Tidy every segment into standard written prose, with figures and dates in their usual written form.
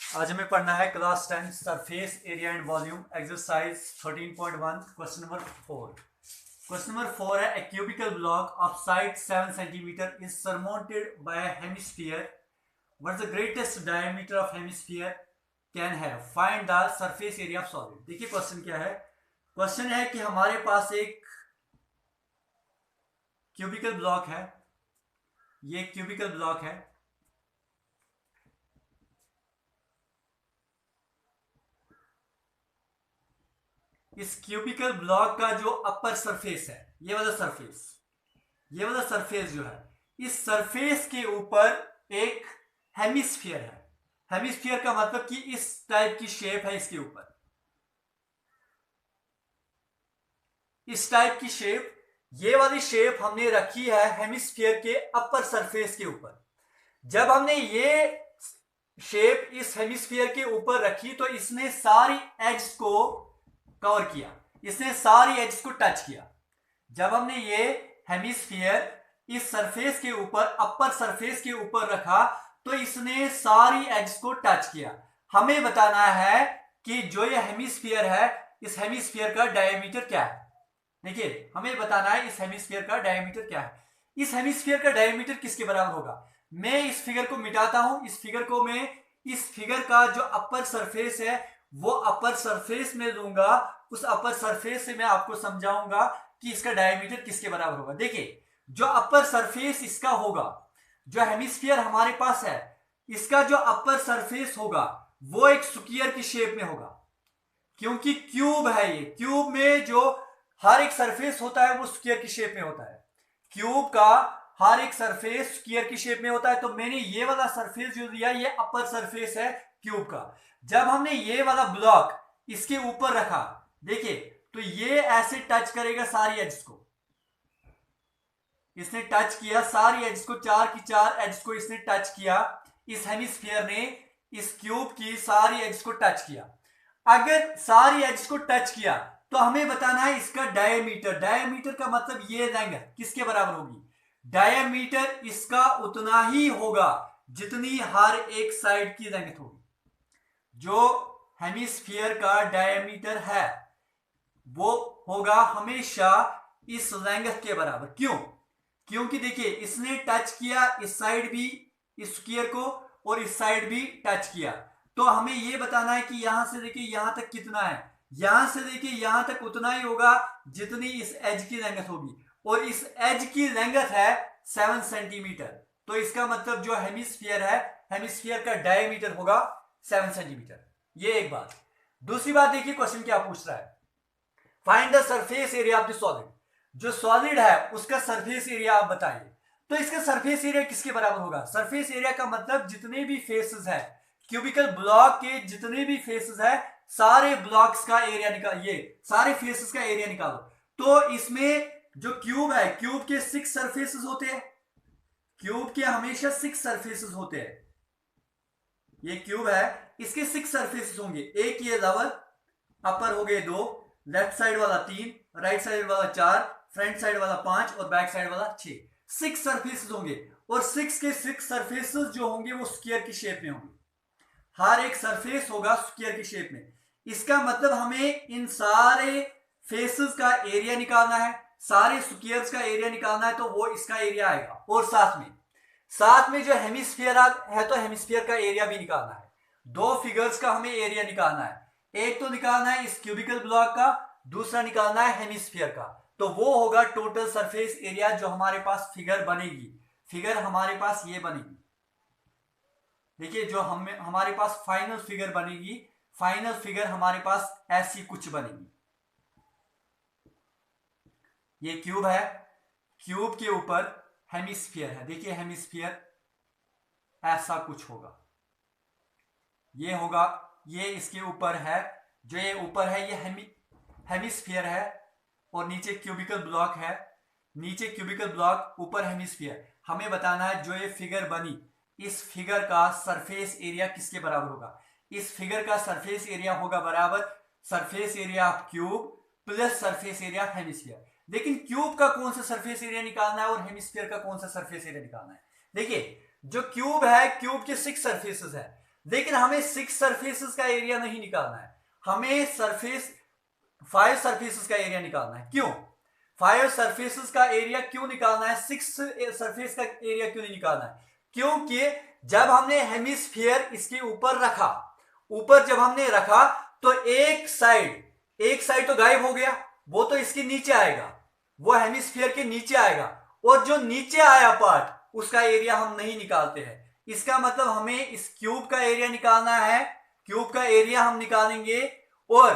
आज हमें पढ़ना है class 10 surface area and volume exercise 13.1 question number 4। Question number 4 है, a cubical block of side 7 centimetre is surmounted by a hemisphere. What is the greatest diameter of hemisphere can have, find the surface area of solid. देखिए question क्या है। Question है कि हमारे पास एक cubical block है, ये क्यूबिकल ब्लॉक है, इस क्यूबिकल ब्लॉक का जो अपर सरफेस है, ये वाला सरफेस, ये वाला सरफेस जो है, इस सरफेस के ऊपर एक हेमिस्फीयर है। हेमिस्फीयर का मतलब कि इस टाइप की शेप है, इसके ऊपर इस टाइप की शेप, ये वाली शेप हमने रखी है हेमिस्फीयर के अपर सरफेस के ऊपर। जब हमने ये शेप इस हेमिस्फीयर के ऊपर रखी तो इसने सारी एड्स को कवर किया, इसने सारी एड्स को टच किया। जब हमने ये हेमिस्फीयर इस सरफेस के ऊपर, अपर सरफेस के ऊपर रखा तो इसने सारी एड्स को टच किया। हमें बताना है कि जो ये हेमिस्फीयर है, इस हेमिस्फीयर का डायमीटर क्या है। देखिए हमें बताना है इस हेमिस्फीयर का डायमीटर क्या है। इस हेमिस्फीयर का डायमीटर किसके बराबर होगा। मैं इस फिगर को मिटाता हूं, इस फिगर को मैं इस फिगर का जो अपर सरफेस है वो अपर सरफेस में लूंगा, उस अपर सरफेस से मैं आपको समझाऊंगा कि इसका डायमीटर किसके बराबर होगा। देखिए जो अपर सरफेस इसका होगा, जो हेमिस्फीयर हमारे पास है, इसका जो अपर सरफेस होगा वो एक स्क्वायर की शेप में होगा, क्योंकि क्यूब है ये। क्यूब में जो हर एक सरफेस होता है वो स्क्वायर की शेप में होता है। क्यूब का हर एक सरफेस स्क्वायर की शेप में होता है। तो मैंने ये वाला सरफेस जो दिया, ये अपर सरफेस है क्यूब का। जब हमने ये वाला ब्लॉक इसके ऊपर रखा, देखिए तो ये ऐसे टच करेगा सारी एड्स को। इसने टच किया सारी एड्स को, चार की चार एड्स को इसने टच किया। इस हेमिस्फीयर ने इस क्यूब की सारी एड्स को टच किया। अगर सारी एड्स को टच किया तो हमें बताना है इसका डायमीटर। डायमीटर का मतलब ये लेंथ किसके बराबर होगी। डायमीटर इसका उतना ही होगा जितनी हर एक साइड की लेंथ होगी। जो हेमिस्फीयर का डायमीटर है वो होगा हमेशा इस लेंथ के बराबर। क्यों? क्योंकि देखिए इसने टच किया इस साइड भी इस स्क्वायर को और इस साइड भी टच किया, तो हमें यह बताना है कि यहां से देखिए यहां तक कितना है। यहां से देखिए यहां तक उतना ही होगा जितनी इस एज की लेंथ होगी, और इस एज की लेंथ है 7 सेंटीमीटर। तो इसका मतलब जो हेमिस्फीयर है, हेमिस्फीयर का डायमीटर होगा 7 सेंटीमीटर। ये एक बात। दूसरी बात देखिए क्वेश्चन क्या पूछ रहा है, find the surface area of the solid. जो सॉलिड है उसका सरफेस एरिया आप बताइए। तो इसका सरफेस एरिया किसके बराबर होगा। सरफेस एरिया का मतलब जितने भी फेसेस है, क्यूबिकल ब्लॉक के जितने भी फेसेस है, सारे ब्लॉक्स का एरिया निकाल, ये सारे फेसेस का एरिया निकालो। तो इसमें जो क्यूब है, क्यूब के 6 सरफेसेस होते हैं। क्यूब के हमेशा 6 सरफेसेस होते हैं। ये क्यूब है, इसके 6 सरफेसेस होंगे। एक ये लेवल, अपर हो गए 2, लेफ्ट साइड वाला 3, राइट साइड वाला 4, फ्रंट साइड वाला 5 और बैक साइड वाला 6। 6 सरफेसेस होंगे, और 6 के 6 सरफेसेस जो होंगे वो स्क्वायर की शेप में होंगे। हर एक सरफेस होगा स्क्वायर की शेप में। इसका मतलब हमें इन सारे फेसेस का एरिया निकालना है, सारे स्क्वायर्स का एरिया निकालना है, तो वो इसका एरिया आएगा। और साथ में जो हेमिस्फीयर है तो हेमिस्फीयर का एरिया भी निकालना है। दो फिगर्स का हमें एरिया निकालना है। एक तो निकालना है इस क्यूबिकल ब्लॉक का, दूसरा निकालना है हेमिस्फीयर का। तो वो होगा टोटल सरफेस एरिया जो हमारे पास फिगर बनेगी। फिगर हमारे पास ये बनेगी। देखिए जो हमारे पास फाइनल फिगर बनेगी, फाइनल फिगर हमारे पास ऐसी कुछ बनेगी। ये क्यूब है, क्यूब के ऊपर हेमिस्फीयर है। देखिए हेमिस्फीयर ऐसा कुछ होगा, ये होगा, ये इसके ऊपर है। जो ये ऊपर है ये हेमिस्फीयर है, और नीचे क्यूबिकल ब्लॉक है। नीचे क्यूबिकल ब्लॉक, ऊपर हेमिस्फीयर। हमें बताना है जो ये फिगर बनी, इस फिगर का सरफेस एरिया किसके बराबर होगा। इस फिगर का सरफेस एरिया होगा बराबर surface area of cube plus surface area of hemisphere. लेकिन क्यूब का कौन सा सरफेस एरिया निकालना है और हेमिस्फीयर का कौन सा सरफेस एरिया निकालना है। देखिए जो क्यूब है, क्यूब के 6 सरफेसेस है, लेकिन हमें 6 सरफेसेस का एरिया नहीं निकालना है, हमें 5 सरफेसेस का एरिया निकालना है। क्यों 5 सरफेसेस का एरिया क्यों निकालना है, 6 सरफेस का एरिया क्यों नहीं निकालना है? क्योंकि जब हमने हेमिस्फीयर इसके ऊपर रखा, ऊपर जब हमने रखा तो एक साइड तो गायब हो गया, वो तो इसके नीचे आएगा, वो हेमिस्फीयर के नीचे आएगा, और जो नीचे आया पार्ट उसका एरिया हम नहीं निकालते हैं। इसका मतलब हमें इस क्यूब का एरिया निकालना है, क्यूब का एरिया हम निकालेंगे, और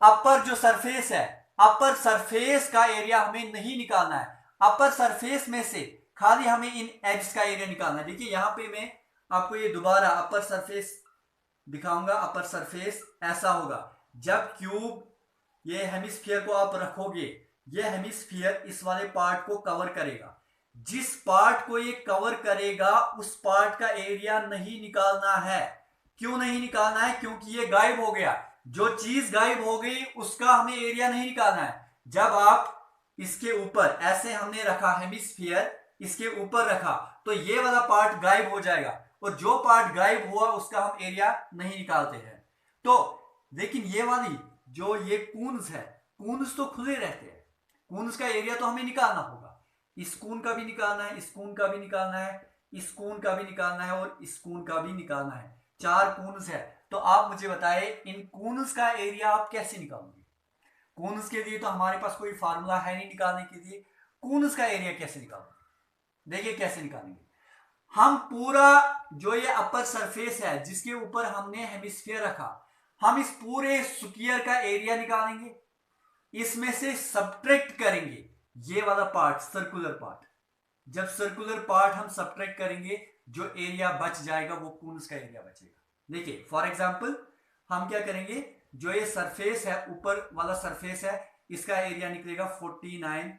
अपर जो सरफेस है, अपर सरफेस का एरिया हमें नहीं निकालना है, अपर सरफेस में से खाली हमें इन एड्स का एरिया निकालना है। देखिए यहां पे मैं आपको ये दोबारा अपर सरफेस दिखाऊंगा। अपर सरफेस ऐसा होगा, जब क्यूब ये हेमिस्फीयर को आप रखोगे, ये हेमिस्फीयर इस वाले पार्ट को कवर करेगा, जिस पार्ट को ये कवर करेगा उस पार्ट का एरिया नहीं निकालना है। क्यों नहीं निकालना है? क्योंकि ये गायब हो गया, जो चीज गायब हो गई उसका हमें एरिया नहीं निकालना है। जब आप इसके ऊपर ऐसे हमने रखा हेमिस्फीयर, इसके ऊपर रखा तो ये वाला पार्ट गायब हो जाएगा, और जो पार्ट गायब हुआ उसका हम एरिया नहीं निकालते हैं। तो लेकिन ये वाली जो ये कून्स है, कून्स तो खुले रहते हैं, कून्स का एरिया तो हमें निकालना होगा। इस कून का भी निकालना है, इस कून का भी निकालना है, इस कून का भी निकालना है, और इस कून का भी निकालना है। 4 कून्स है। तो आप मुझे बताएं इन कून्स का एरिया आप कैसे निकालोगे? कून्स के लिए तो हमारे पास कोई फार्मूला है नहीं निकालने के लिए, कून्स का एरिया कैसे निकालोगे? देखिए कैसे निकालेंगे। हम पूरा जो ये अपर सरफेस है जिसके ऊपर हमने हेमिस्फीयर रखा, हम इस पूरे स्क्वायर का एरिया निकालेंगे, इसमें से सब्ट्रैक्ट करेंगे ये वाला पार्ट, सर्कुलर पार्ट। जब सर्कुलर पार्ट हम सब्ट्रैक्ट करेंगे, जो एरिया बच जाएगा वो कून्स का एरिया बचेगा। देखिए फॉर एग्जांपल हम क्या करेंगे, जो ये सरफेस है, ऊपर वाला सरफेस है, इसका एरिया निकलेगा 49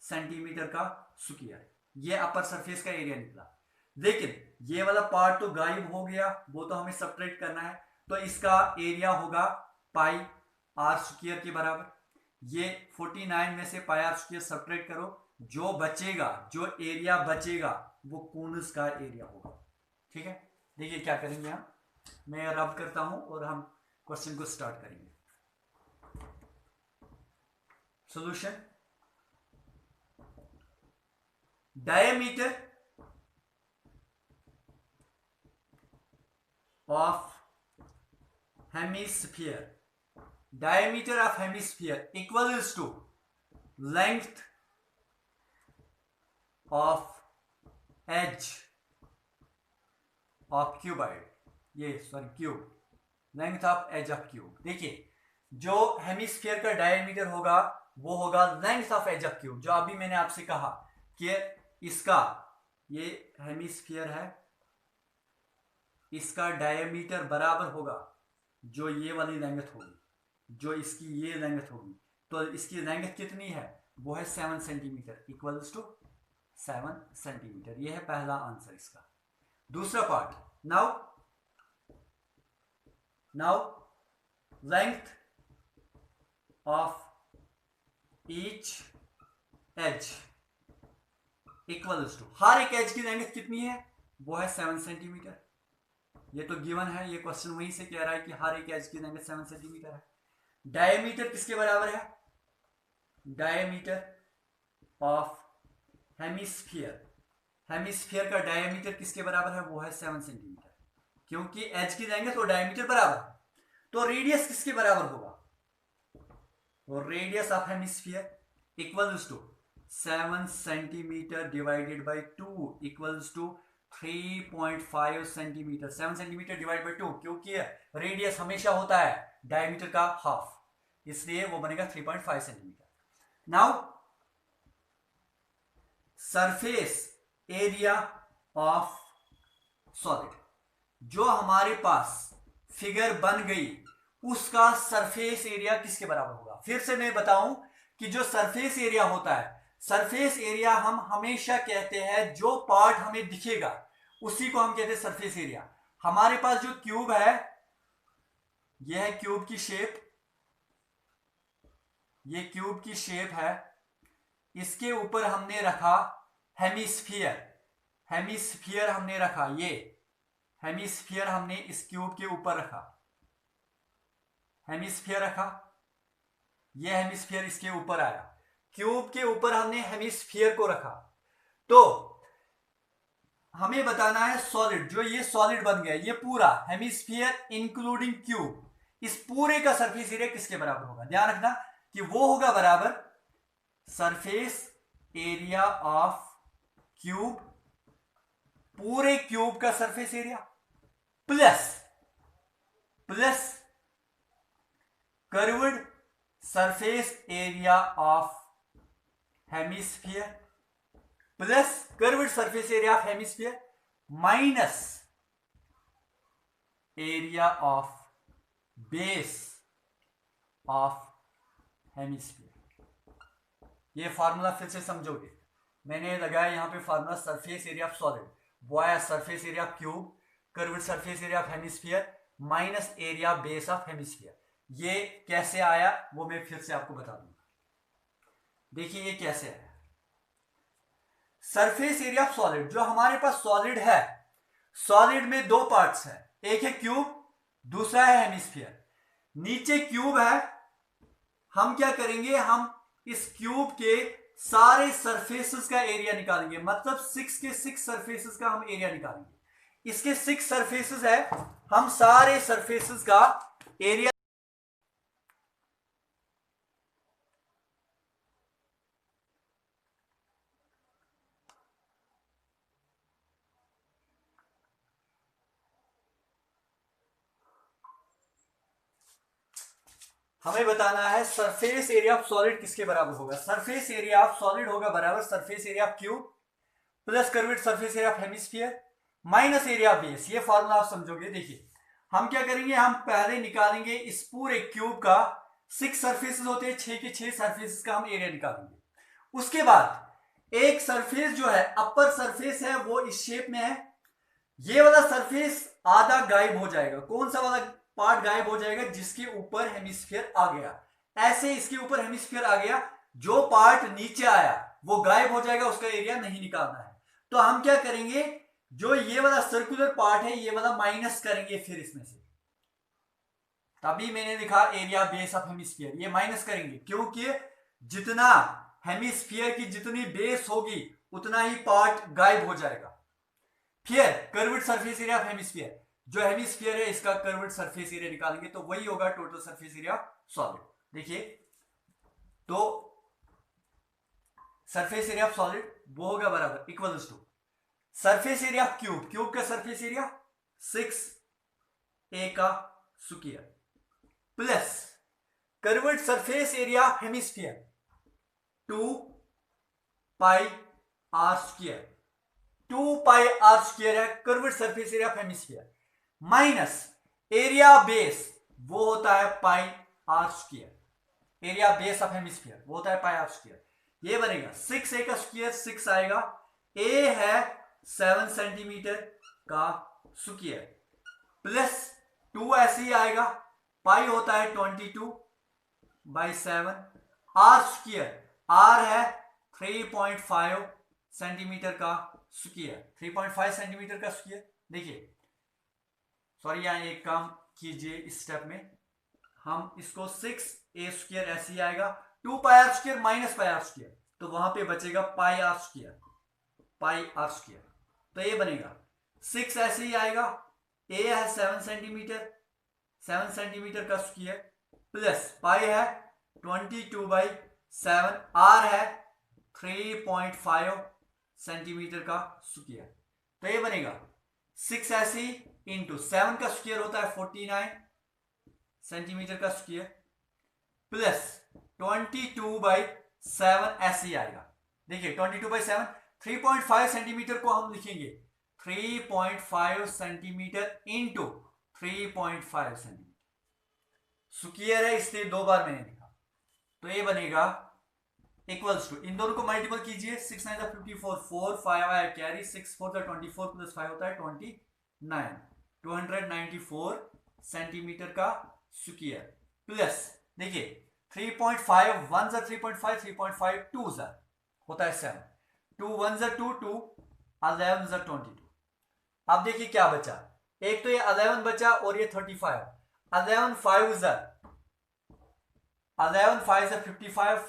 सेंटीमीटर का स्क्वायर, ये अपर सरफेस का एरिया निकला। लेकिन ये वाला पार्ट तो गायब हो गया, वो तो हमें सब्ट्रैक्ट करना है, तो इसका एरिया होगा पाई आर स्क्वायर के बराबर। ये 49 में से पाई आर स्क्वायर सब्ट्रैक्ट करो, जो बचेगा, जो एरिया बचेगा वो कून्स का एरिया होगा। ठीक है, देखिए क्या करेंगे हम, मैं रब करता हूं और हम क्वेश्चन को स्टार्ट करेंगे। Solution, diameter of hemisphere, diameter of hemisphere equals to length of edge of cuboid, ये sorry cube, length of edge of cube. देखिए जो हेमिस्फीयर का डायमीटर होगा वो होगा length of edge of cube, जो अभी मैंने आपसे कहा कि इसका ये हेमिस्फीयर है, इसका डायमीटर बराबर होगा जो ये वाली लेंथ होगी, जो इसकी ये लेंथ होगी, तो इसकी लेंथ कितनी है, वो है 7 सेंटीमीटर, इक्वल्स टू 7 सेंटीमीटर। ये है पहला आंसर इसका। दूसरा part, now length of each edge equals to, हर एक एज की लेंथ कितनी है, वो है 7 सेंटीमीटर। ये तो गिवन है, ये क्वेश्चन वहीं से कह रहा है कि हर एक एज की लेंथ 7 सेंटीमीटर है। डायमीटर किसके बराबर है, डायमीटर ऑफ हेमिस्फीयर, हेमिस्फीयर का डायमीटर किसके बराबर है, वो है 7 सेंटीमीटर, क्योंकि एज की लेंथ और डायमीटर बराबर है। तो रेडियस किसके बराबर होगा, और radius of hemisphere equals to 7 centimetre divided by 2 equals to 3.5 centimetre. 7 centimetre divide by 2, क्योंकि रेडियस हमेशा होता है डायमीटर का हाफ, इसलिए वो बनेगा 3.5 centimetre. Now surface area of solid, जो हमारे पास फिगर बन गई उसका सरफेस एरिया किसके बराबर होगा। फिर से मैं बताऊं कि जो सरफेस एरिया होता है, सरफेस एरिया हम हमेशा कहते हैं जो पार्ट हमें दिखेगा उसी को हम कहते हैं सरफेस एरिया। हमारे पास जो क्यूब है, यह है क्यूब की शेप, ये क्यूब की शेप है, इसके ऊपर हमने रखा हेमिस्फीयर, हेमिस्फीयर हमने रखा, ये हेमिस्फीयर हमने इस क्यूब के ऊपर रखा, हेमिस्फीयर रखा, ये हेमिस्फीयर इसके ऊपर आया, क्यूब के ऊपर हमने हेमिस्फीयर को रखा। तो हमें बताना है सॉलिड, जो ये सॉलिड बन गया, ये पूरा हेमिस्फीयर इंक्लूडिंग क्यूब, इस पूरे का सरफेस एरिया किसके बराबर होगा? ध्यान रखना कि वो होगा बराबर सरफेस एरिया ऑफ क्यूब, पूरे क्यूब का surface area, plus curved surface area of hemisphere, plus curved surface area of hemisphere minus area of base of hemisphere. ये फार्मूला फिर से समझोगे, मैंने लगाया यहां पे formula surface area of solid, वो आया surface area of cube, curved surface area of hemisphere minus area base of hemisphere. ये कैसे आया वो मैं फिर से आपको बता दूंगा। देखिए ये कैसे आया। सरफेस एरिया ऑफ सॉलिड, जो हमारे पास सॉलिड है, सॉलिड में दो पार्ट्स है, एक है क्यूब, दूसरा है हेमिस्फीयर। नीचे क्यूब है, हम क्या करेंगे, हम इस क्यूब के सारे सरफेसेस का एरिया निकालेंगे, मतलब 6 के 6 सरफेसेस का हम एरिया निकालेंगे। इसके 6 सरफेसेस है, हम सारे सरफेसेस का एरिया हमें बताना है सरफेस एरिया ऑफ सॉलिड किसके बराबर होगा। सरफेस एरिया ऑफ सॉलिड होगा बराबर surface area of cube plus curved surface area of hemisphere minus area of base. ये फॉर्मूला आप समझोगे। देखिए हम क्या करेंगे, हम पहले निकालेंगे इस पूरे क्यूब का 6 सरफेसेस होते हैं, 6 के 6 सरफेसेस का हम एरिया निकालेंगे। उसके बाद एक सरफेस जो है अपर सरफेस है, वो इस शेप में है, ये वाला सरफेस आधा गायब हो जाएगा। कौन सा वाला पार्ट गायब हो जाएगा? जिसके ऊपर हेमिस्फीयर आ गया। ऐसे इसके ऊपर हेमिस्फीयर आ गया, जो पार्ट नीचे आया वो गायब हो जाएगा, उसका एरिया नहीं निकालना है। तो हम क्या करेंगे, जो ये वाला सर्कुलर पार्ट है ये वाला माइनस करेंगे फिर इसमें से, तभी मैंने लिखा एरिया बेस ऑफ हेमिस्फीयर। ये माइनस करेंगे क्योंकि जितना हेमिस्फीयर की जितनी बेस होगी उतना ही पार्ट गायब हो जाएगा। फिर curved surface area of hemisphere, जो हेमिस्फीयर है इसका कर्व्ड सरफेस एरिया निकालेंगे, तो वही होगा टोटल सरफेस एरिया सॉलिड। देखिए तो सरफेस एरिया ऑफ सॉलिड वो होगा बराबर equals to surface area of cube, cube का सरफेस एरिया 6a का square plus curved surface area of hemisphere 2 pi r square, 2 pi r square है curved surface area of hemisphere, minus area base वो होता है pi r square, area base of hemisphere वो होता है pi r square. ये बनेगा 6a का स्क्वायर 6 आएगा, a है 7 सेंटीमीटर का स्क्वायर प्लस 2 ऐसे ही आएगा, पाई होता है 22/7, आर स्क्वायर आर है 3.5 सेंटीमीटर का स्क्वायर, 3.5 सेंटीमीटर का स्क्वायर। देखिए सॉरी यहाँ एक काम कीजिए, इस स्टेप में हम इसको 6a स्क्वायर ऐसे ही आएगा, 2 pi r square minus pi r square, तो वहां पे बचेगा pi r square, pi r square. तो ये बनेगा 6 ऐसे ही आएगा, a है 7 सेंटीमीटर, 7 सेंटीमीटर का स्क्वायर प्लस पाई है 22/7, आर है 3.5 सेंटीमीटर का स्क्वायर। तो ये बनेगा 6 ऐसे ही इंटू 7 का स्क्वायर होता है 49 सेंटीमीटर का स्क्वायर प्लस 22/7 ऐसे ही आएगा। देखिए 22/7, 3.5 सेंटीमीटर को हम लिखेंगे 3.5 सेंटीमीटर इंटू 3.5 सेंटीमीटर, स्क्वायर है इसलिए 2 बार मैंने लिखा। तो ये बनेगा इक्वल्स टू, इन दोनों को मल्टीपल कीजिए, 6 9 54, 4 5 आया कैरी, 6 4 24 प्लस 5 होता है 29, 294 सेंटीमीटर का स्क्वायर प्लस देखिए 3.5 1 जा 3.5, 3.5 2 जा होता है 7, 2 1 जा 2, 2 11 जा 22। अब देखिए क्या बचा, एक तो ये 11 बचा और ये 35। 11 5 is 55,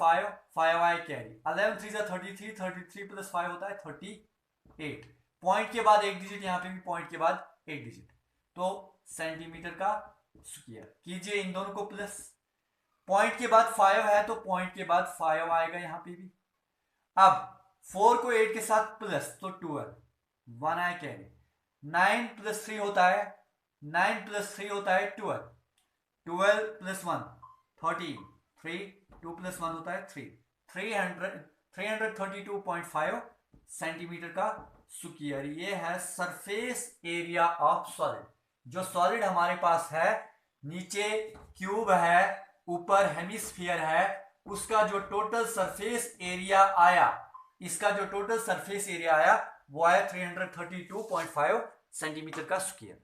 5 आए कैरी, 11 3 is 33, 33 प्लस 5 होता है 38। पॉइंट के बाद एक डिजिट, यहां पे भी पॉइंट के बाद एक डिजिट, तो सेंटीमीटर का स्क्वायर कीजिए इन दोनों को प्लस। पॉइंट के बाद 5 है तो पॉइंट के बाद 5 आएगा यहां पे भी। अब 4 को 8 के साथ प्लस तो 12, 1 आया कैरी। 9 प्लस 3 होता है, 9 प्लस 3 होता है 12, 12 प्लस 1 13, 3 2 प्लस 1 होता है 3, 332.5 सेंटीमीटर का स्क्वायर। ये है सरफेस एरिया ऑफ सॉलिड। जो सॉलिड हमारे पास है, नीचे क्यूब है, ऊपर हेमिस्फीयर है, उसका जो टोटल सरफेस एरिया आया, इसका जो टोटल सरफेस एरिया आया वो आया 332.5 सेंटीमीटर का स्क्वायर।